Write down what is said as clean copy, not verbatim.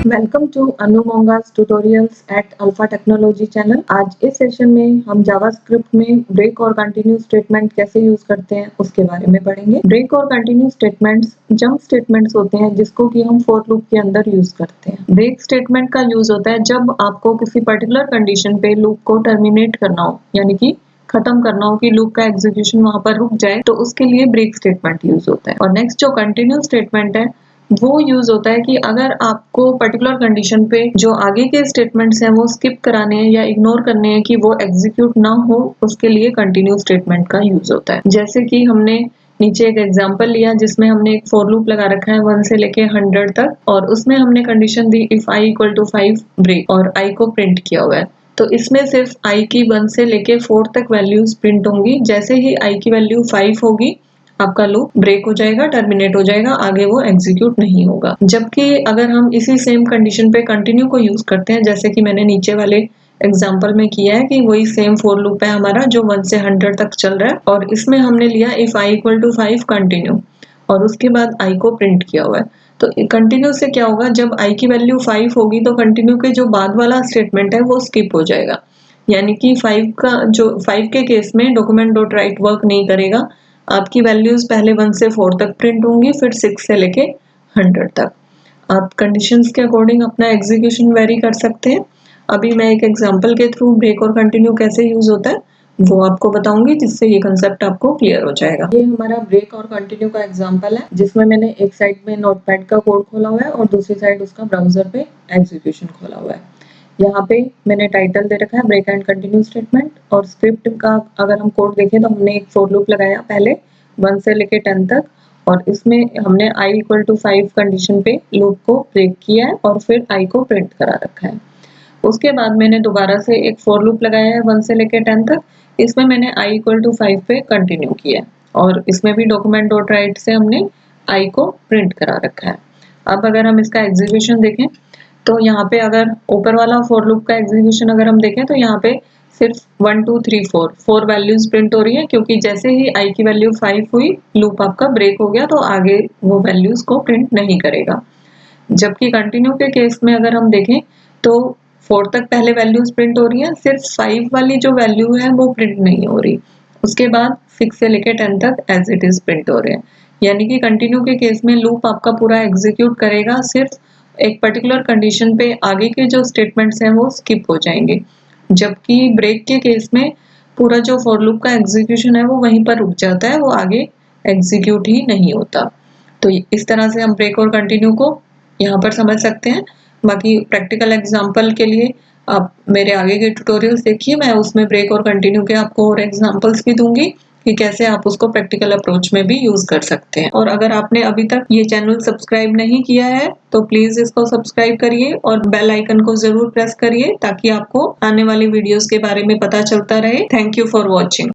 Welcome to Anu Monga's tutorials at Alpha Technology channel. आज इस session में हम जावास्क्रिप्ट में ब्रेक और कंटिन्यू स्टेटमेंट कैसे यूज करते हैं उसके बारे में पढ़ेंगे। ब्रेक और कंटिन्यू स्टेटमेंट्स जंप स्टेटमेंट्स होते हैं जिसको कि हम फॉर लूप के अंदर यूज करते हैं। ब्रेक स्टेटमेंट का यूज होता है जब आपको किसी पर्टिकुलर कंडीशन पे लूप को टर्मिनेट करना हो, यानी कि खत्म करना हो कि लूप का एग्जीक्यूशन वहां पर रुक जाए, तो उसके लिए ब्रेक स्टेटमेंट यूज होता है। और नेक्स्ट जो कंटिन्यू स्टेटमेंट है वो यूज होता है कि अगर आपको पर्टिकुलर कंडीशन पे जो आगे के स्टेटमेंट्स हैं वो स्किप कराने हैं या इग्नोर करने हैं कि वो एग्जीक्यूट ना हो, उसके लिए कंटिन्यू स्टेटमेंट का यूज होता है। जैसे कि हमने नीचे एक एग्जांपल लिया जिसमें हमने एक फॉर लूप लगा रखा है 1 से लेके 100 तक, और उसमें हमने कंडीशन दी if i equal to 5 break, और i को प्रिंट किया हुआ है। तो इसमें सिर्फ i की 1 से लेके 4 तक वैल्यूज प्रिंट होंगी। जैसे ही i की वैल्यू 5 होगी आपका लूप ब्रेक हो जाएगा, टर्मिनेट हो जाएगा, आगे वो एग्जीक्यूट नहीं होगा। जबकि अगर हम इसी सेम कंडीशन पे कंटिन्यू को यूज करते हैं, जैसे कि मैंने नीचे वाले एग्जाम्पल में किया है कि वही सेम फॉर लूप है हमारा जो 1 से 100 तक चल रहा है, और इसमें हमने लिया if i equal to 5 continue, और उसके बाद i को प्रिंट किया हुआ है। तो कंटिन्यू से क्या होगा, जब i की वैल्यू 5 होगी तो कंटिन्यू के जो बाद वाला स्टेटमेंट है वो स्किप हो जाएगा, यानी कि 5 के केस में डॉक्यूमेंट डॉट राइट वर्क नहीं करेगा। आपकी वैल्यूज पहले 1 से 4 तक प्रिंट होंगी, फिर 6 से लेके 100 तक। आप कंडीशंस के अकॉर्डिंग अपना एग्जीक्यूशन वेरी कर सकते हैं। अभी मैं एक एग्जांपल के थ्रू ब्रेक और कंटिन्यू कैसे यूज होता है वो आपको बताऊंगी, जिससे ये कंसेप्ट आपको क्लियर हो जाएगा। ये हमारा ब्रेक और कंटिन्यू का एग्जांपल है जिसमें मैंने एक साइड में नोटपैड का कोड खोला हुआ है और दूसरी साइड उसका ब्राउजर पे एग्जीक्यूशन खोला हुआ है। यहाँ पे मैंने टाइटल दे रखा है ब्रेक एंड कंटिन्यू स्टेटमेंट, और स्क्रिप्ट का अगर हम कोड देखें तो हमने एक फॉर लूप लगाया पहले 1 से लेके 10 तक, और इसमें हमने i इक्वल टू 5 कंडीशन पे लूप को ब्रेक किया है और फिर i को प्रिंट करा रखा है। उसके बाद मैंने दोबारा से एक फॉर लूप लगाया है 1 से लेके 10 तक, इसमें मैंने i इक्वल टू 5 पे कंटिन्यू किया है, और इसमें भी डॉक्यूमेंट डॉट राइट से हमने i को प्रिंट करा रखा है। अब अगर हम इसका एग्जीक्यूशन देखें तो यहाँ पे अगर ऊपर वाला फॉर लूप का एग्जीक्यूशन अगर हम देखें तो यहाँ पे सिर्फ 1 2 3 4 वैल्यूज प्रिंट हो रही है, क्योंकि जैसे ही i की वैल्यू 5 हुई लूप आपका ब्रेक हो गया, तो आगे वो वैल्यूज को प्रिंट नहीं करेगा। जबकि कंटिन्यू के केस में अगर हम देखें तो 4 तक पहले वैल्यूज प्रिंट हो रही है, सिर्फ 5 वाली जो वैल्यू है वो प्रिंट नहीं हो रही। उसके बाद 6 से लेके 10 तक एज इट इज प्रिंट हो रहे हैं। यानी कि कंटिन्यू के केस में लूप आपका पूरा एग्जीक्यूट करेगा, सिर्फ एक पर्टिकुलर कंडीशन पे आगे के जो स्टेटमेंट्स हैं वो स्किप हो जाएंगे। जबकि ब्रेक के केस में पूरा जो फॉर लूप का एग्जीक्यूशन है वो वहीं पर रुक जाता है, वो आगे एग्जीक्यूट ही नहीं होता। तो इस तरह से हम ब्रेक और कंटिन्यू को यहाँ पर समझ सकते हैं। बाकी प्रैक्टिकल एग्जांपल के लिए आप मेरे आगे के ट्यूटोरियल्स देखिए, मैं उसमें ब्रेक और कंटिन्यू के आपको और एग्जांपल्स भी दूंगी कि कैसे आप उसको प्रैक्टिकल अप्रोच में भी यूज कर सकते हैं। और अगर आपने अभी तक ये चैनल सब्सक्राइब नहीं किया है तो प्लीज इसको सब्सक्राइब करिए और बेल आइकन को जरूर प्रेस करिए ताकि आपको आने वाली वीडियोस के बारे में पता चलता रहे। Thank you for watching.